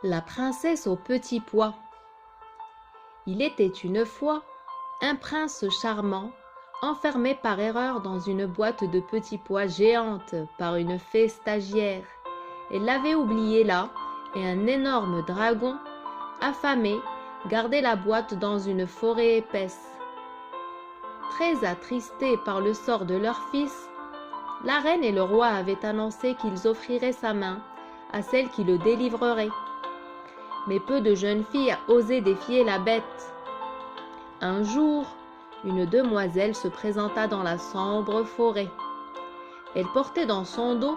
La princesse aux petits pois. Il était une fois un prince charmant, enfermé par erreur dans une boîte de petits pois géante par une fée stagiaire. Elle l'avait oublié là, et un énorme dragon, affamé, gardait la boîte dans une forêt épaisse. Très attristés par le sort de leur fils, la reine et le roi avaient annoncé qu'ils offriraient sa main à celle qui le délivrerait. Mais peu de jeunes filles osaient défier la bête. Un jour, une demoiselle se présenta dans la sombre forêt. Elle portait dans son dos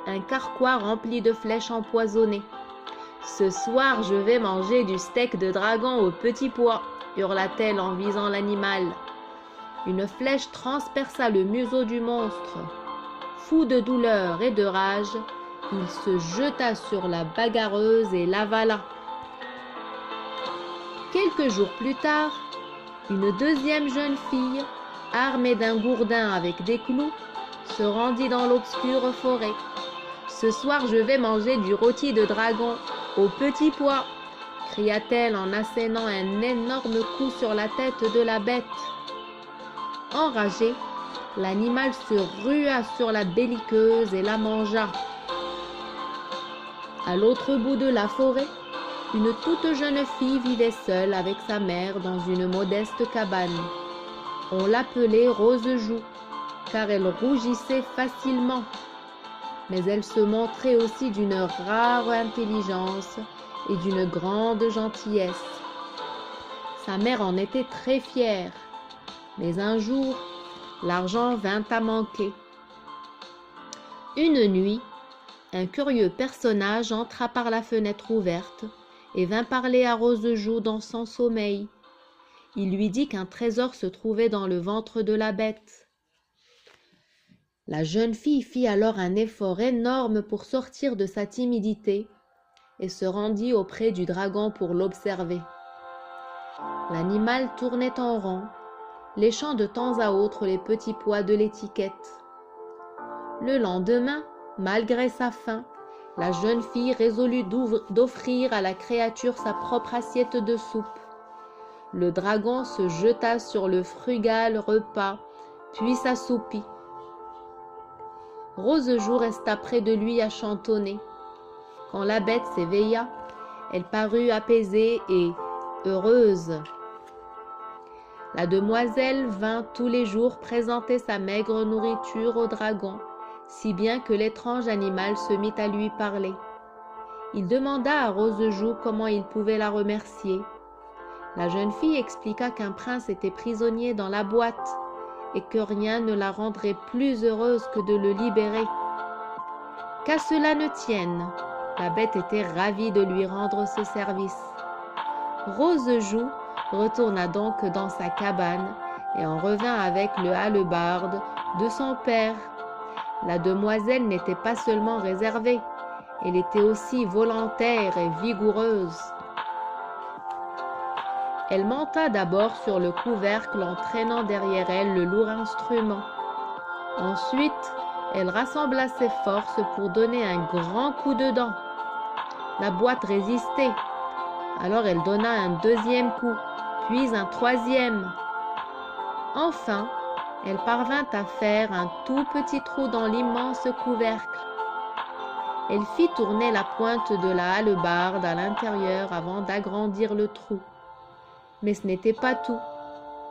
un carquois rempli de flèches empoisonnées. « Ce soir, je vais manger du steak de dragon aux petits pois » hurla-t-elle en visant l'animal. Une flèche transperça le museau du monstre. Fou de douleur et de rage, il se jeta sur la bagarreuse et l'avala. Quelques jours plus tard, une deuxième jeune fille, armée d'un gourdin avec des clous, se rendit dans l'obscure forêt. « Ce soir, je vais manger du rôti de dragon aux petits pois » cria-t-elle en assénant un énorme coup sur la tête de la bête. Enragé, l'animal se rua sur la belliqueuse et la mangea. À l'autre bout de la forêt, une toute jeune fille vivait seule avec sa mère dans une modeste cabane. On l'appelait Rose-Joue, car elle rougissait facilement. Mais elle se montrait aussi d'une rare intelligence et d'une grande gentillesse. Sa mère en était très fière, mais un jour, l'argent vint à manquer. Une nuit, un curieux personnage entra par la fenêtre ouverte et vint parler à Rose-Joue dans son sommeil. Il lui dit qu'un trésor se trouvait dans le ventre de la bête. La jeune fille fit alors un effort énorme pour sortir de sa timidité et se rendit auprès du dragon pour l'observer. L'animal tournait en rond, léchant de temps à autre les petits pois de l'étiquette. Le lendemain, malgré sa faim, la jeune fille résolut d'offrir à la créature sa propre assiette de soupe. Le dragon se jeta sur le frugal repas, puis s'assoupit. Rose-Joue resta près de lui à chantonner. Quand la bête s'éveilla, elle parut apaisée et heureuse. La demoiselle vint tous les jours présenter sa maigre nourriture au dragon, si bien que l'étrange animal se mit à lui parler. Il demanda à Rose-Joue comment il pouvait la remercier. La jeune fille expliqua qu'un prince était prisonnier dans la boîte et que rien ne la rendrait plus heureuse que de le libérer. Qu'à cela ne tienne, la bête était ravie de lui rendre ce service. Rose-Joue retourna donc dans sa cabane et en revint avec le hallebarde de son père. La demoiselle n'était pas seulement réservée, elle était aussi volontaire et vigoureuse. Elle monta d'abord sur le couvercle en traînant derrière elle le lourd instrument. Ensuite, elle rassembla ses forces pour donner un grand coup de dent. La boîte résistait. Alors elle donna un deuxième coup, puis un troisième. Enfin, elle parvint à faire un tout petit trou dans l'immense couvercle. Elle fit tourner la pointe de la hallebarde à l'intérieur avant d'agrandir le trou. Mais ce n'était pas tout.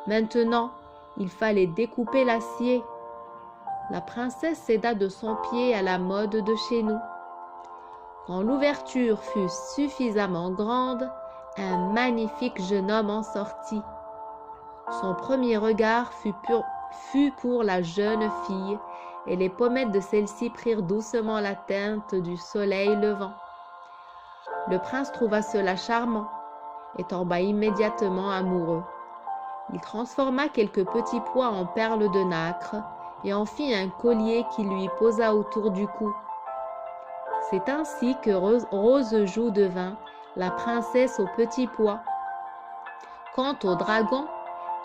Maintenant, il fallait découper l'acier. La princesse céda de son pied à la mode de chez nous. Quand l'ouverture fut suffisamment grande, un magnifique jeune homme en sortit. Son premier regard fut pour la jeune fille, et les pommettes de celle-ci prirent doucement la teinte du soleil levant. Le prince trouva cela charmant et tomba immédiatement amoureux. Il transforma quelques petits pois en perles de nacre et en fit un collier qui lui posa autour du cou. C'est ainsi que Rose-Joue devint la princesse aux petits pois. Quant au dragon,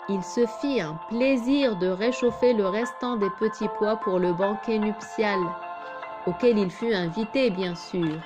il se fit un plaisir de réchauffer le restant des petits pois pour le banquet nuptial, auquel il fut invité bien sûr.